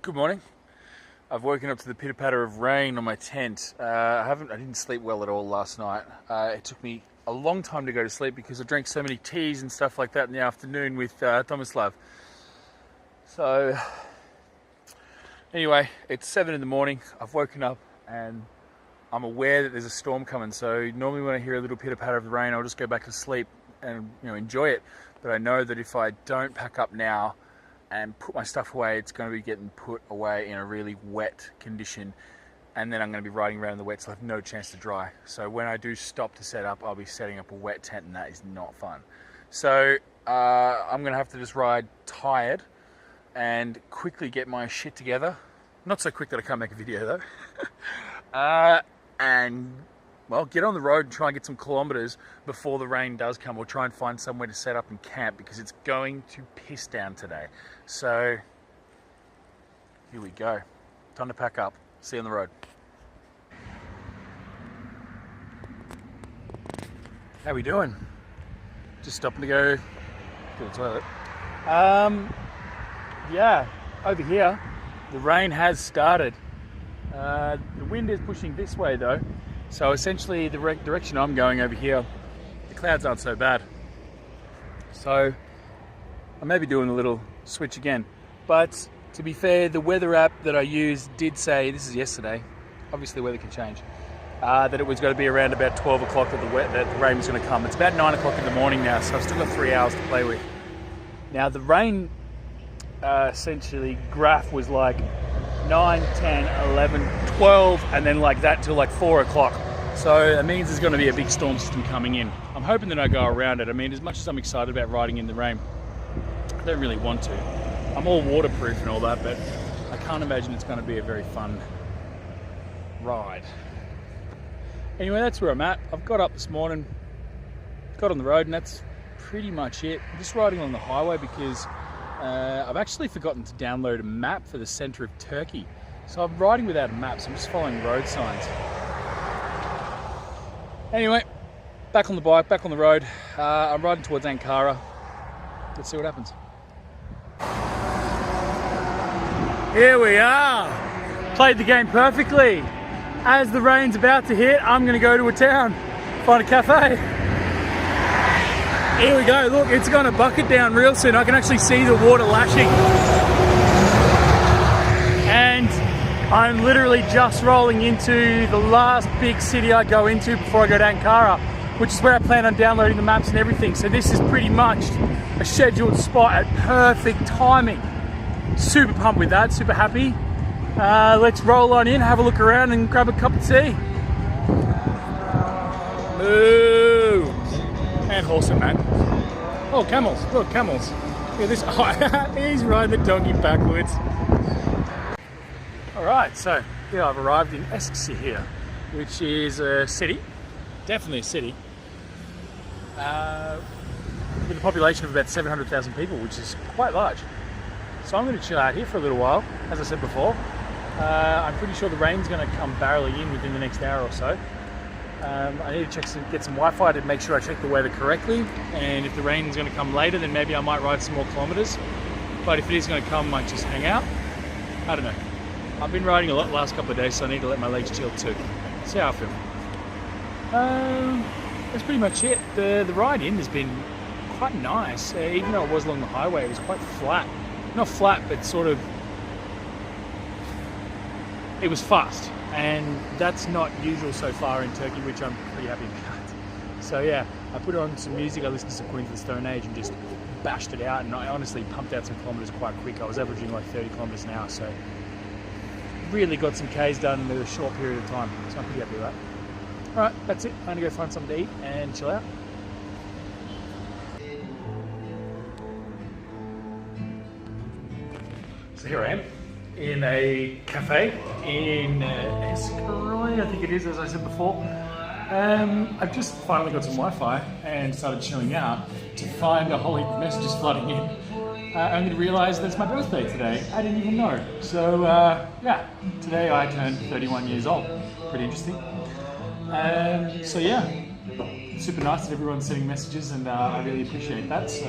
Good morning. I've woken up to the pitter-patter of rain on my tent. I didn't sleep well at all last night. It took me a long time to go to sleep because I drank so many teas and stuff like that in the afternoon with Tomislav. So anyway, it's 7 in the morning. I've woken up and I'm aware that there's a storm coming. So normally when I hear a little pitter-patter of the rain, I'll just go back to sleep and enjoy it. But I know that if I don't pack up now and put my stuff away, it's going to be getting put away in a really wet condition, and then I'm going to be riding around in the wet, so I have no chance to dry. So when I do stop to set up, I'll be setting up a wet tent, and that is not fun. So I'm going to have to just ride tired and quickly get my shit together. Not so quick that I can't make a video though. And well, get on the road and try and get some kilometers before the rain does come, or try and find somewhere to set up and camp because it's going to piss down today. So here we go. Time to pack up. See you on the road. How we doing? Just stopping to go to the toilet. Yeah, over here the rain has started. The wind is pushing this way though. So essentially the direction I'm going over here, the clouds aren't so bad. So I may be doing a little switch again. But to be fair, the weather app that I used did say, this is yesterday, obviously the weather can change, that it was going to be around about 12 o'clock that the rain was going to come. It's about 9 o'clock in the morning now, so I've still got 3 hours to play with. Now the rain essentially graph was like 9, 10, 11, 12, and then like that till like 4 o'clock. So that means there's going to be a big storm system coming in. I'm hoping that I go around it. I mean, as much as I'm excited about riding in the rain, I don't really want to. I'm all waterproof and all that, but I can't imagine it's going to be a very fun ride. Anyway, that's where I'm at. I've got up this morning, got on the road, and that's pretty much it. I'm just riding along the highway because I've actually forgotten to download a map for the center of Turkey. So I'm riding without a map, so I'm just following road signs. Anyway, back on the bike, back on the road. I'm riding towards Ankara. Let's see what happens. Here we are. Played the game perfectly. As the rain's about to hit, I'm gonna go to a town, find a cafe. Here we go, look, it's gonna bucket down real soon. I can actually see the water lashing. And I'm literally just rolling into the last big city I go into before I go to Ankara, which is where I plan on downloading the maps and everything. So this is pretty much a scheduled spot at perfect timing. Super pumped with that, super happy. Let's roll on in, have a look around and grab a cup of tea. Moo! And horse man. Oh, camels. Look, camels. Look at this. Oh, he's riding the donkey backwards. Alright, so here I've arrived in Eskişehir here, which is a city. Definitely a city. With a population of about 700,000 people, which is quite large. So I'm going to chill out here for a little while, as I said before. I'm pretty sure the rain's going to come barreling in within the next hour or so. I need to get some Wi-Fi to make sure I check the weather correctly, and if the rain's going to come later, then maybe I might ride some more kilometers. But if it is going to come, I might just hang out. I don't know. I've been riding a lot the last couple of days, so I need to let my legs chill too. See how I feel. That's pretty much it. The ride in has been quite nice. Even though it was along the highway, it was quite flat. Not flat, but sort of, it was fast, and that's not usual so far in Turkey, which I'm pretty happy about. So yeah, I put on some music, I listened to some Queens of the Stone Age and just bashed it out, and I honestly pumped out some kilometers quite quick. I was averaging like 30 kilometers an hour, so really got some Ks done in a short period of time, so I'm pretty happy with that. Alright, that's it. I'm gonna go find something to eat and chill out. So here I am in a cafe in Eskişehir, I think it is, as I said before. I've just finally got some Wi-Fi and started chilling out to find a whole heap of messages flooding in. Only to realise that it's my birthday today. I didn't even know. So yeah, today I turned 31 years old. Pretty interesting. So yeah, super nice that everyone's sending messages, and I really appreciate that. So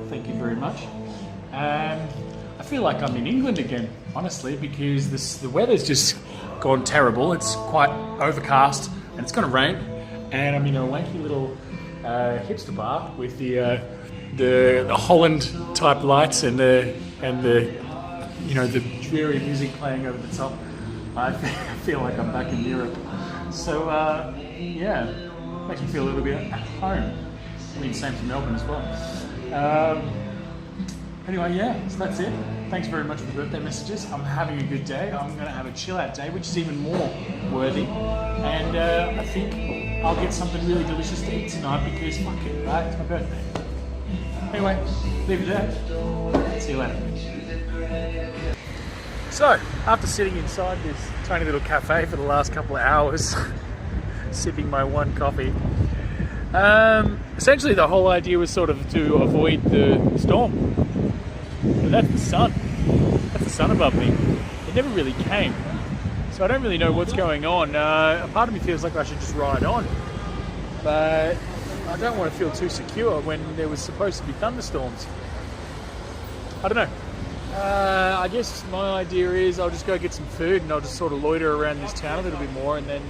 thank you very much. I feel like I'm in England again, honestly, because the weather's just gone terrible. It's quite overcast and it's going to rain. And I'm in a wanky little hipster bar with the Holland type lights and the the dreary music playing over the top. I feel like I'm back in Europe. So yeah, makes me feel a little bit at home. I mean, same for Melbourne as well. Anyway, yeah, so that's it. Thanks very much for the birthday messages. I'm having a good day. I'm going to have a chill out day, which is even more worthy. And I think I'll get something really delicious to eat tonight because fuck it, right? It's my birthday. Anyway, leave it there. See you later. So, after sitting inside this tiny little cafe for the last couple of hours, sipping my one coffee, essentially the whole idea was sort of to avoid the storm. But that's the sun. That's the sun above me. It never really came. So I don't really know what's going on. A part of me feels like I should just ride on. But I don't want to feel too secure when there was supposed to be thunderstorms. I don't know. I guess my idea is I'll just go get some food and I'll just sort of loiter around this town a little bit more, and then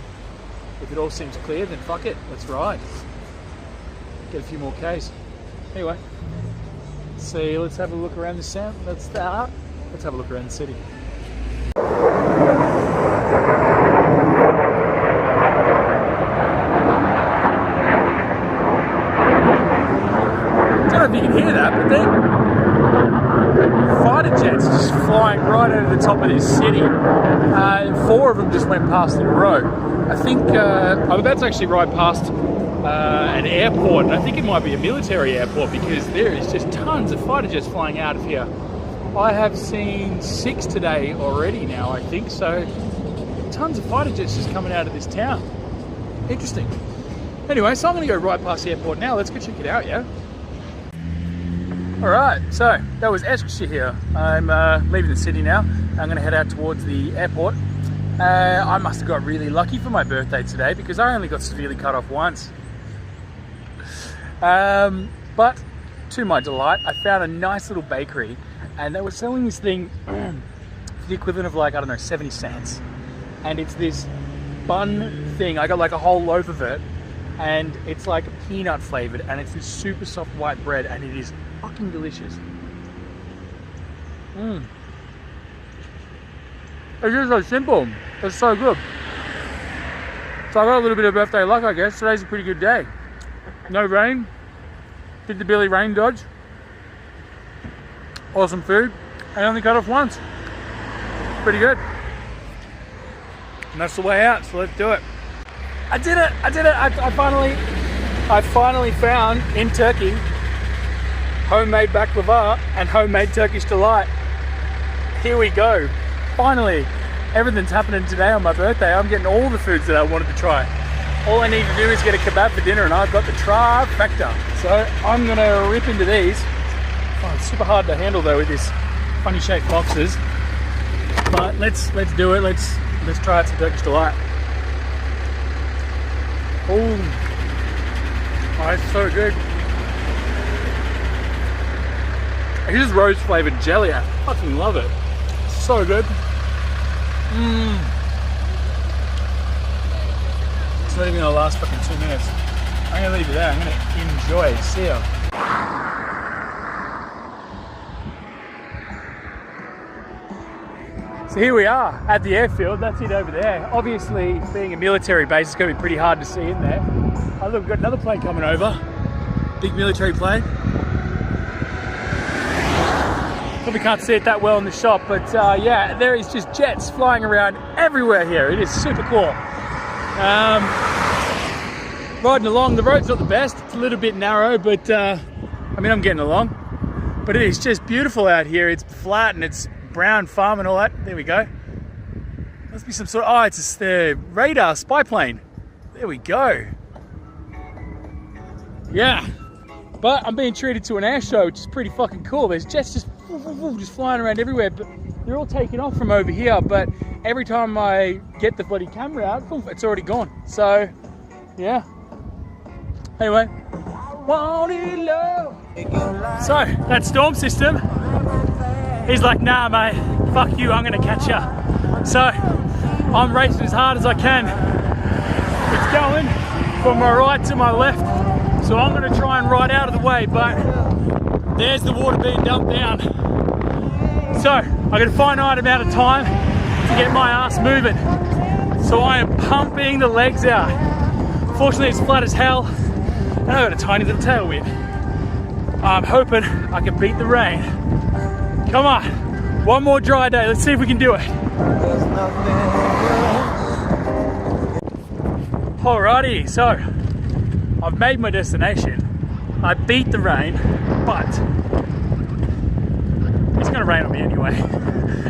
if it all seems clear, then fuck it, let's ride. Get a few more Ks. Anyway, see, let's have a look around this town. Let's have a look around the city. I don't know if you can hear that, but they're fighter jets just flying right over the top of this city. 4 of them just went past in a row. I think I'm about to actually ride past an airport, and I think it might be a military airport because there is just tons of fighter jets flying out of here. I have seen 6 today already now, I think, so tons of fighter jets just coming out of this town. Interesting. Anyway, so I'm going to go right past the airport now. Let's go check it out, yeah? Alright, so that was Eskishire here. I'm leaving the city now. I'm going to head out towards the airport. I must have got really lucky for my birthday today because I only got severely cut off once. But to my delight, I found a nice little bakery and they were selling this thing for the equivalent of like, I don't know, 70 cents. And it's this bun thing. I got like a whole loaf of it and it's like peanut flavored and it's this super soft white bread and it is fucking delicious. It's just so simple. It's so good. So I got a little bit of birthday luck, I guess. Today's a pretty good day. No rain. Did the Billy rain dodge. Awesome food. I only cut off once. Pretty good. And that's the way out, so let's do it. I did it! I finally found in Turkey homemade baklava and homemade Turkish delight. Here we go. Finally, everything's happening today on my birthday. I'm getting all the foods that I wanted to try. All I need to do is get a kebab for dinner and I've got the trifecta. So I'm gonna rip into these. Oh, it's super hard to handle though with this funny shaped boxes. But let's do it. Let's try out some Turkish delight. Oh, it's so good. It is rose flavored jelly. I fucking love it. It's so good. It's not even gonna last fucking 2 minutes. I'm gonna leave it there. I'm gonna enjoy. See ya. So here we are at the airfield. That's it over there. Obviously, being a military base, it's gonna be pretty hard to see in there. Oh look, we've got another plane coming over. Big military plane. Probably can't see it that well in the shot, but yeah, there is just jets flying around everywhere here. It is super cool. Riding along, the road's not the best. It's a little bit narrow, but I mean, I'm getting along. But it is just beautiful out here. It's flat and it's brown farm and all that. There we go. Must be some sort of, oh, it's the radar spy plane. There we go. Yeah. But I'm being treated to an air show, which is pretty fucking cool. There's jets just flying around everywhere, but they're all taking off from over here. But every time I get the bloody camera out, it's already gone. So, yeah. Anyway, so that storm system He's like, nah mate, fuck you, I'm gonna catch ya. So I'm racing as hard as I can. It's going from my right to my left, so I'm gonna try and ride out of the way, but there's the water being dumped down. So I got a finite amount of time to get my ass moving. So I am pumping the legs out. Fortunately it's flat as hell, and I've got a tiny little tailwind. I'm hoping I can beat the rain. Come on, one more dry day, let's see if we can do it. Alrighty, so I've made my destination. I beat the rain, but it's gonna rain on me anyway.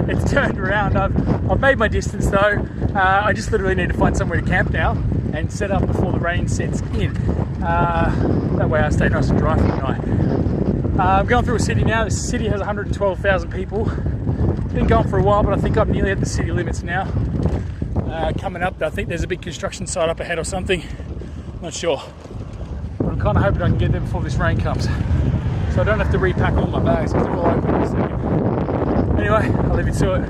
It's turned around. I've made my distance though. I just literally need to find somewhere to camp now and set up before the rain sets in. That way I stay nice and dry for the night. I'm going through a city now. This city has 112,000 people. Been going for a while, but I think I'm nearly at the city limits now. Coming up, I think there's a big construction site up ahead or something. Not sure. But I'm kind of hoping I can get there before this rain comes, so I don't have to repack all my bags because they're all open in a second. Anyway, I'll leave you to it.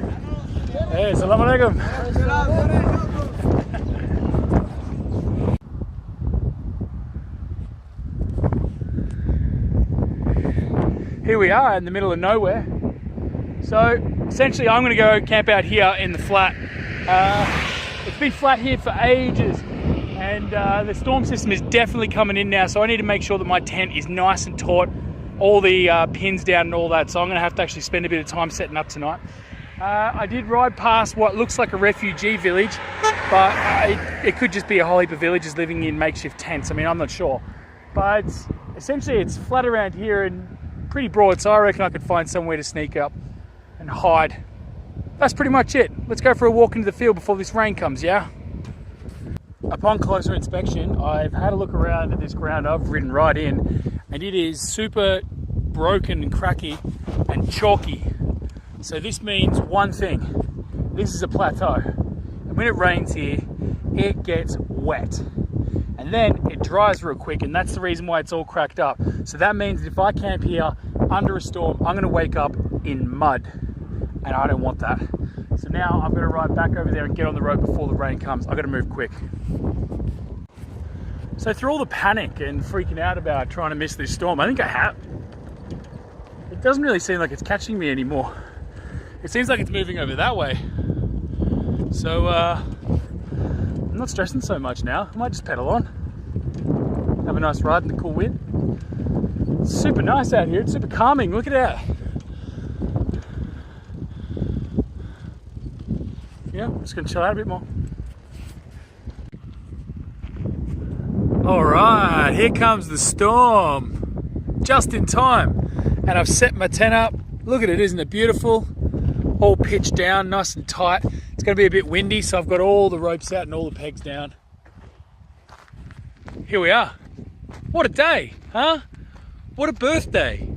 Hey, assalamu alaikum. Here we are in the middle of nowhere. So essentially I'm going to go camp out here in the flat. It's been flat here for ages, and the storm system is definitely coming in now, so I need to make sure that my tent is nice and taut, all the pins down and all that, so I'm going to have to actually spend a bit of time setting up tonight. I did ride past what looks like a refugee village, but it could just be a whole heap of villagers living in makeshift tents. I mean, I'm not sure, but essentially it's flat around here and pretty broad, so I reckon I could find somewhere to sneak up and hide. That's pretty much it. Let's go for a walk into the field before this rain comes, yeah? Upon closer inspection, I've had a look around at this ground I've ridden right in, and it is super broken and cracky and chalky. So this means one thing: this is a plateau. And when it rains here, it gets wet. And then it dries real quick, and that's the reason why it's all cracked up. So that means that if I camp here under a storm, I'm gonna wake up in mud, and I don't want that. So now I'm gonna ride back over there and get on the road before the rain comes. I gotta move quick. So through all the panic and freaking out about trying to miss this storm, I think I have. It doesn't really seem like it's catching me anymore. It seems like it's moving over that way. So I'm not stressing so much now. I might just pedal on. Have a nice ride in the cool wind. It's super nice out here. It's super calming. Look at that. Yeah, I'm just gonna chill out a bit more. All right, here comes the storm. Just in time. And I've set my tent up. Look at it, isn't it beautiful? All pitched down, nice and tight. It's gonna be a bit windy, so I've got all the ropes out and all the pegs down. Here we are. What a day, huh? What a birthday.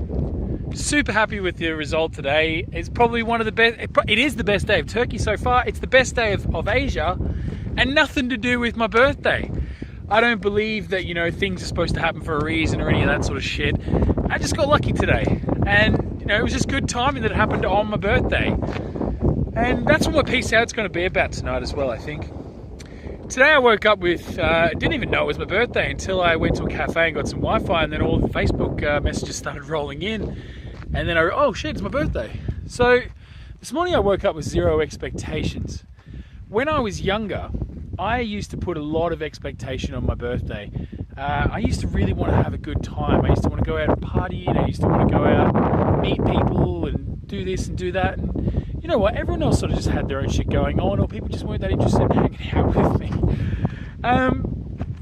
Super happy with the result today. It's probably one of the best, it is the best day of Turkey so far. It's the best day of Asia, and nothing to do with my birthday. I don't believe that, you know, things are supposed to happen for a reason or any of that sort of shit. I just got lucky today. And, you know, it was just good timing that it happened on my birthday. And that's what my peace out's going to be about tonight as well, I think. Today I woke up with, didn't even know it was my birthday until I went to a cafe and got some Wi-Fi, and then all the Facebook messages started rolling in. And then oh shit, it's my birthday. So this morning I woke up with zero expectations. When I was younger, I used to put a lot of expectation on my birthday. I used to really want to have a good time. I used to want to go out and party, and I used to want to go out and meet people and do this and do that. And you know what? Everyone else sort of just had their own shit going on, or people just weren't that interested in hanging out with me.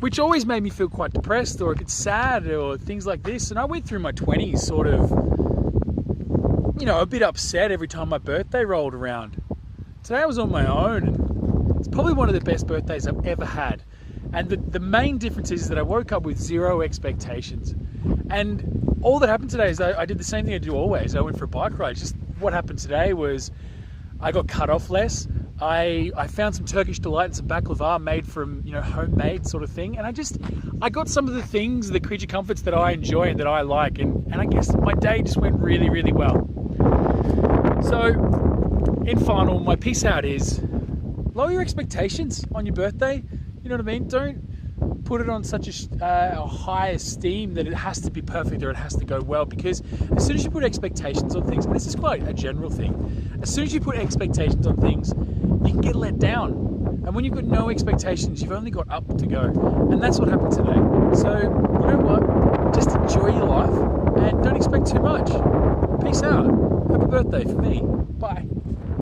Which always made me feel quite depressed or get sad or things like this. And I went through my 20s sort of, you know, a bit upset every time my birthday rolled around. Today I was on my own, and it's probably one of the best birthdays I've ever had. And the main difference is that I woke up with zero expectations. And all that happened today is I did the same thing I do always. I went for a bike ride. Just what happened today was I got cut off less. I found some Turkish delight and some baklava made from, you know, homemade sort of thing. And I got some of the things, the creature comforts that I enjoy and that I like. And I guess my day just went really, really well. So, in final, my peace out is lower your expectations on your birthday. You know what I mean? Don't put it on such a high esteem that it has to be perfect or it has to go well, because as soon as you put expectations on things, and this is quite a general thing, as soon as you put expectations on things, you can get let down. And when you've got no expectations, you've only got up to go. And that's what happened today. So, you know what? Just enjoy your life and don't expect too much. Peace out. Happy birthday for me. Bye.